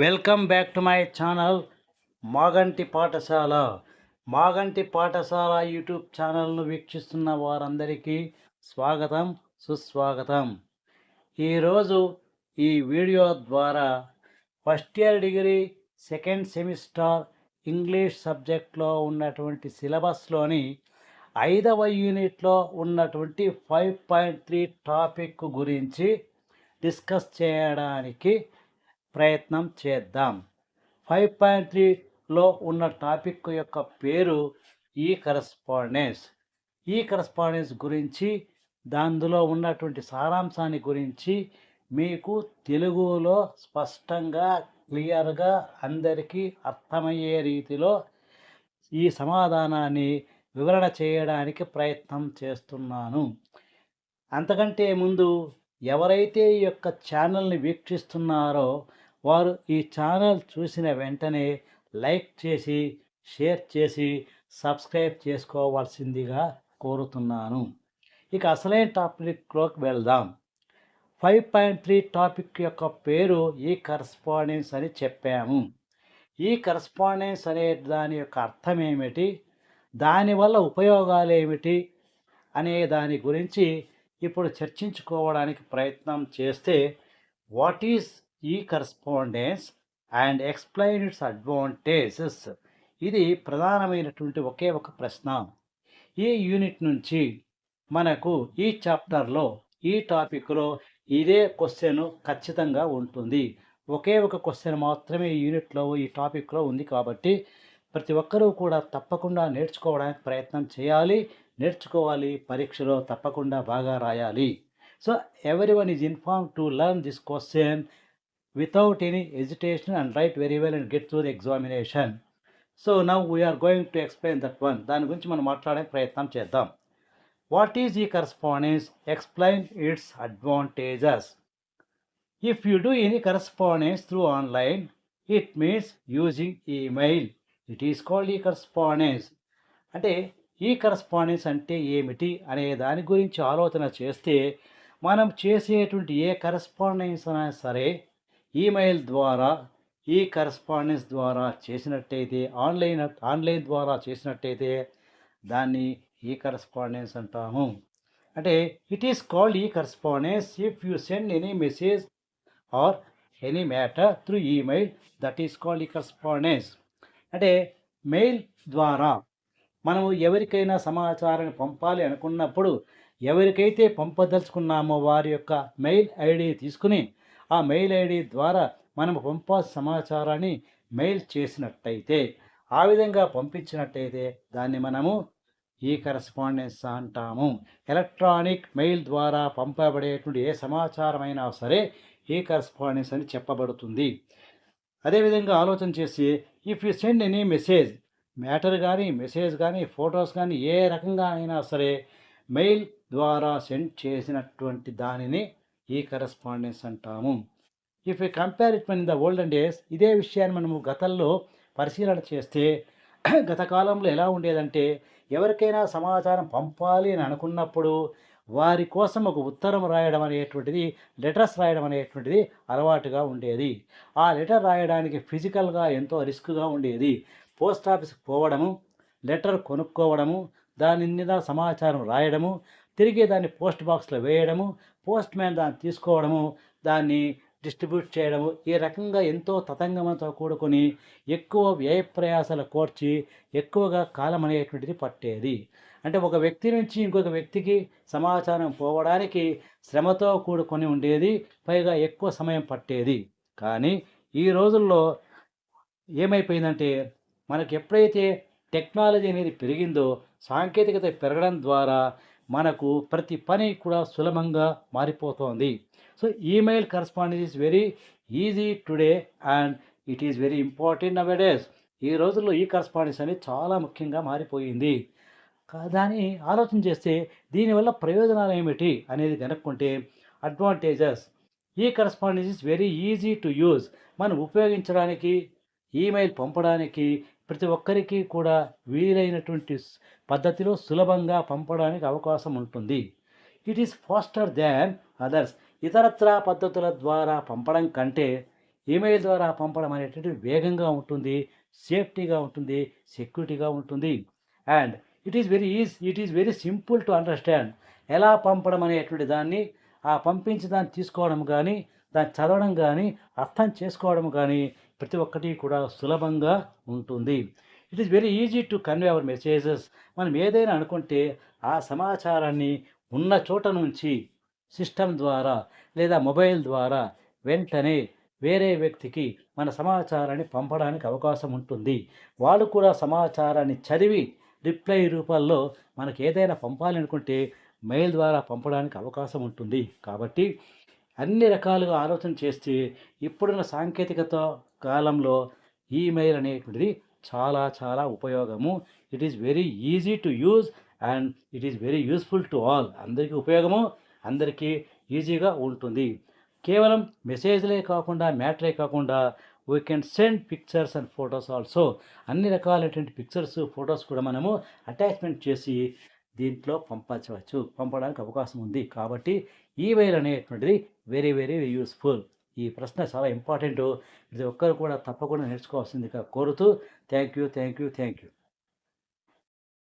Welcome back to my channel Maganti పాఠశాల. మాగంటి పాఠశాల YouTube ఛానల్ను వీక్షిస్తున్న వారందరికీ స్వాగతం, సుస్వాగతం. ఈరోజు ఈ వీడియో ద్వారా first year degree second semester English సబ్జెక్ట్లో ఉన్నటువంటి సిలబస్లోని 5వ యూనిట్లో ఉన్నటువంటి 5.3 టాపిక్ గురించి డిస్కస్ చేయడానికి ప్రయత్నం చేద్దాం. 5.3లో ఉన్న టాపిక్ యొక్క పేరు ఈ కరస్పాండెన్స్ గురించి, దానిలో ఉన్నటువంటి సారాంశాన్ని గురించి మీకు తెలుగులో స్పష్టంగా క్లియర్గా అందరికీ అర్థమయ్యే రీతిలో ఈ సమాధానాన్ని వివరణ చేయడానికి ప్రయత్నం చేస్తున్నాను. అంతకంటే ముందు ఎవరైతే ఈ యొక్క ఛానల్ని వీక్షిస్తున్నారో వారు ఈ ఛానల్ చూసిన వెంటనే లైక్ చేసి, షేర్ చేసి, సబ్స్క్రైబ్ చేసుకోవాల్సిందిగా కోరుతున్నాను. ఇక అసలైన టాపిక్లోకి వెళ్దాం. 5.3 టాపిక్ యొక్క పేరు ఈ కరస్పాండెన్స్ అని చెప్పాము. ఈ కరస్పాండెన్స్ అనే దాని యొక్క అర్థం ఏమిటి, దానివల్ల ఉపయోగాలు ఏమిటి అనే దాని గురించి ఇప్పుడు చర్చించుకోవడానికి ప్రయత్నం చేస్తే, వాట్ ఈజ్ ఈ correspondence and explain it's advantages, ఇది ప్రధానమైనటువంటి ఒకే ఒక ప్రశ్న. ఈ యూనిట్ నుంచి మనకు ఈ చాప్టర్లో ఈ టాపిక్లో ఇదే క్వశ్చన్ ఖచ్చితంగా ఉంటుంది. ఒకే ఒక క్వశ్చన్ మాత్రమే ఈ యూనిట్లో ఈ టాపిక్లో ఉంది కాబట్టి ప్రతి ఒక్కరూ కూడా తప్పకుండా నేర్చుకోవడానికి ప్రయత్నం చేయాలి, నేర్చుకోవాలి, పరీక్షలో తప్పకుండా బాగా రాయాలి. So everyone is informed to learn this question without any hesitation and write very well and get through the examination. So now we are going to explain that one. దాని గురించి మనం మాట్లాడే ప్రయత్నం చేద్దాం. What is the correspondence? Explain its advantages. If you do any correspondence through online, it means using email. It is called e-correspondence. అంటే ఈ correspondence అంటే ఏమిటి అనే దాని గురించి ఆలోచన చేస్తే, మనం చేసేటువంటి ఏ కరస్పాండెన్స్ అయినా సరే ఈమెయిల్ ద్వారా, ఈ కరస్పాండెన్స్ ద్వారా చేసినట్టయితే, ఆన్లైన్ ద్వారా చేసినట్టయితే దాన్ని ఈ కరస్పాండెన్స్ అంటాము. అంటే ఇట్ ఈస్ కాల్డ్ ఈ correspondence if you send any message or any matter through email, that is called ఈ కరస్పాండెన్స్. అంటే మెయిల్ ద్వారా మనము ఎవరికైనా సమాచారాన్ని పంపాలి అనుకున్నప్పుడు, ఎవరికైతే పంపదలుచుకున్నామో వారి యొక్క మెయిల్ ఐడి తీసుకుని ఆ మెయిల్ ఐడి ద్వారా మనము పంపాల్సిన సమాచారాన్ని మెయిల్ చేసినట్టయితే, ఆ విధంగా పంపించినట్టయితే దాన్ని మనము ఈ కరస్పాండెన్స్ అంటాము. ఎలక్ట్రానిక్ మెయిల్ ద్వారా పంపబడేటువంటి ఏ సమాచారమైనా సరే ఈ కరస్పాండెన్స్ అని చెప్పబడుతుంది. అదేవిధంగా ఆలోచన చేసి, if you send any message, matter కానీ, మెసేజ్ కానీ, ఫొటోస్ కానీ ఏ రకంగా అయినా సరే మెయిల్ ద్వారా సెండ్ చేసినటువంటి దానిని ఈ కరస్పాండెన్స్ అంటాము. If you compare it in the olden days, ఇదే విషయాన్ని మనము గతంలో పరిశీలన చేస్తే, గత కాలంలో ఎలా ఉండేదంటే, ఎవరికైనా సమాచారం పంపాలి అని అనుకున్నప్పుడు వారి కోసం ఒక ఉత్తరం రాయడం అనేటువంటిది, లెటర్స్ రాయడం అనేటువంటిది అలవాటుగా ఉండేది. ఆ లెటర్ రాయడానికి ఫిజికల్గా ఎంతో రిస్క్గా ఉండేది. పోస్ట్ ఆఫీస్కి పోవడము, లెటర్ కొనుక్కోవడము, దాని మీద సమాచారం రాయడము, తిరిగి దాన్ని పోస్ట్ బాక్స్లో వేయడము, పోస్ట్ మ్యాన్ దాన్ని తీసుకోవడము, దాన్ని డిస్ట్రిబ్యూట్ చేయడము, ఈ రకంగా ఎంతో తతంగంతో కూడుకొని ఎక్కువ వ్యయ ప్రయాసాలు కోర్చి ఎక్కువగా కాలం అనేటువంటిది పట్టేది. అంటే ఒక వ్యక్తి నుంచి ఇంకొక వ్యక్తికి సమాచారం పోవడానికి శ్రమతో కూడుకొని ఉండేది, పైగా ఎక్కువ సమయం పట్టేది. కానీ ఈ రోజుల్లో ఏమైపోయిందంటే, మనకు ఎప్పుడైతే టెక్నాలజీ అనేది పెరిగిందో, సాంకేతికత పెరగడం ద్వారా మనకు ప్రతి పని కూడా సులభంగా మారిపోతోంది. So email correspondence is very easy today and it is very important nowadays. ఈ రోజుల్లో ఈ కరస్పాండెన్స్ అనేది చాలా ముఖ్యంగా మారిపోయింది. దాన్ని ఆలోచన చేస్తే దీనివల్ల ప్రయోజనాలు ఏమిటి అనేది కనుక్కుంటే, అడ్వాంటేజెస్, ఈ correspondence is very easy to use. మనం ఉపయోగించడానికి, ఈమెయిల్ పంపడానికి ప్రతి ఒక్కరికి కూడా వీలైనటువంటి పద్ధతిలో సులభంగా పంపడానికి అవకాశం ఉంటుంది. It is faster than others. ఇతరత్రా పద్ధతుల ద్వారా పంపడం కంటే ఈమెయిల్ ద్వారా పంపడం అనేటువంటిది వేగంగా ఉంటుంది, సేఫ్టీగా ఉంటుంది, సెక్యూరిటీగా ఉంటుంది. And it is very simple to understand. ఎలా పంపడం అనేటువంటి దాన్ని, ఆ పంపించి దాన్ని తీసుకోవడం గానీ, దాన్ని చదవడం గానీ, అర్థం చేసుకోవడం గానీ, ప్రతి ఒక్కటి కూడా సులభంగా ఉంటుంది. It is very easy to convey our messages. మనం ఏదైనా అనుకుంటే, ఆ సమాచారాన్ని ఉన్న చోట నుంచి సిస్టమ్ ద్వారా లేదా మొబైల్ ద్వారా వెంటనే వేరే వ్యక్తికి మన సమాచారాన్ని పంపడానికి అవకాశం ఉంటుంది. వాళ్ళు కూడా సమాచారాన్ని చదివి రిప్లై రూపాల్లో మనకి ఏదైనా పంపాలి అనుకుంటే మెయిల్ ద్వారా పంపడానికి అవకాశం ఉంటుంది. కాబట్టి అన్ని రకాలుగా ఆలోచన చేస్తే ఇప్పుడున్న సాంకేతికత కాలంలో ఈమెయిల్ అనేటువంటిది చాలా చాలా ఉపయోగము. It is very easy to use and it is very useful to all. అందరికీ ఉపయోగము, అందరికీ ఈజీగా ఉంటుంది. కేవలం మెసేజ్‌లే కాకుండా, మ్యాటరే కాకుండా we can send pictures and photos also. అన్ని రకాలైనటువంటి పిక్చర్స్, ఫోటోస్ కూడా మనము అటాచ్‌మెంట్ చేసి దీంట్లో పంపడానికి అవకాశం ఉంది. కాబట్టి ఈమెయిల్ అనేటువంటిది వెరీ వెరీ యూజ్‌ఫుల్. ఈ ప్రశ్న చాలా ఇంపార్టెంటు. ప్రతి ఒక్కరు కూడా తప్పకుండా నేర్చుకోవాల్సిందిగా కోరుతూ థ్యాంక్ యూ.